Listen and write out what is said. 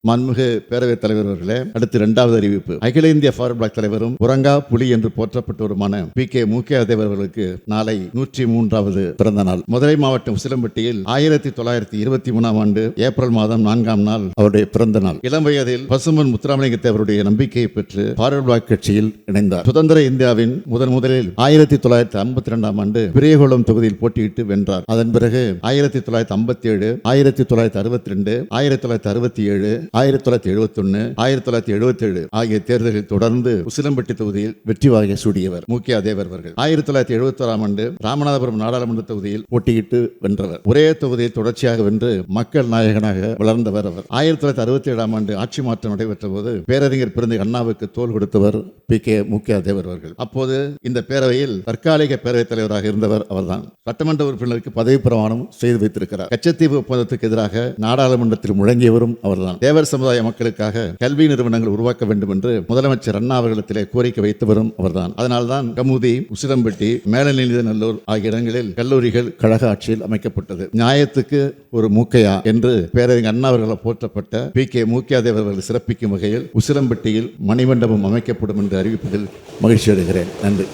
மாண்புமிகு பேரவைத் தலைவர் அவர்களே, அடுத்து இரண்டாவது அறிவிப்பு. அகில இந்திய ஃபார்வர்ட் பிளாக் தலைவரும் உறங்கா புலி என்று போற்றப்பட்டவருமான பி.கே. மூக்கையா அவர்களுக்கு நாளை 103வது பிறந்த நாள். மதுரை மாவட்டம் உசிலம்பட்டியில் 1923ஆம் ஆண்டு ஏப்ரல் மாதம் 4ஆம் நாள் அவருடைய பிறந்த நாள். இளம் வயதில் பசும்பொன் முத்துராமலிங்க தேவருடைய நம்பிக்கையை பெற்று ஃபார்வர்ட் பிளாக் கட்சியில் இணைந்தார். சுதந்திர இந்தியாவின் முதலில் 1952ஆம் ஆண்டு பெரியகுளம் தொகுதியில் போட்டியிட்டு வென்றார். அதன் பிறகு 1957, 1962, 1967, 1971, 1977 ஆகிய தேர்தலில் தொடர்ந்து உசிலம்பட்டி தொகுதியில் வெற்றி வாகை சூடியவர் மூக்கையா தேவர் அவர்கள். 1971ஆம் ஆண்டு ராமநாதபுரம் நாடாளுமன்ற தொகுதியில் போட்டியிட்டு வென்றவர். ஒரே தொகுதியில் தொடர்ச்சியாக வென்று மக்கள் நாயகனாக வளர்ந்தவர் அவர். 1967ஆம் ஆண்டு ஆட்சி மாற்றம் நடைபெற்ற போது பேரறிஞர் பிறந்த அண்ணாவுக்கு தோள் கொடுத்தவர் பி.கே. மூக்கையா தேவர் அவர்கள். அப்போது இந்த பேரவையில் தற்காலிக பேரவைத் தலைவராக இருந்தவர் அவர்தான். சட்டமன்ற உறுப்பினருக்கு பதவி பிரமாணம் செய்து வைத்திருக்கிறார். கச்சத்தீவு ஒப்பந்தத்துக்கு எதிராக நாடாளுமன்றத்தில் முழங்கியவரும் அவர்தான். தேவர் சமுதாய மக்களுக்காக கல்வி நிறுவனங்கள் உருவாக்க வேண்டும் என்று முதலமைச்சர் அண்ணா அவர்களிடத்திலே கோரிக்கை வைத்தவரும் அவர்தான். அதனால்தான் கமுதி, உசிலம்பட்டி, மேலநீதிநல்லூர் ஆகிய இடங்களில் கல்லூரிகள் கழக ஆட்சியில் அமைக்கப்பட்டது. நியாயத்துக்கு ஒரு மூக்கையா என்று பேரறிஞர் அண்ணா அவர்களால் போற்றப்பட்ட பி.கே. மூக்கையா தேவர் அவர்கள் சிறப்பிக்கும் வகையில் உசிலம்பட்டியில் மணிமண்டபம் அமைக்கப்படும் என்று அறிவிப்பதில் மகிழ்ச்சி அடைகிறேன். நன்றி.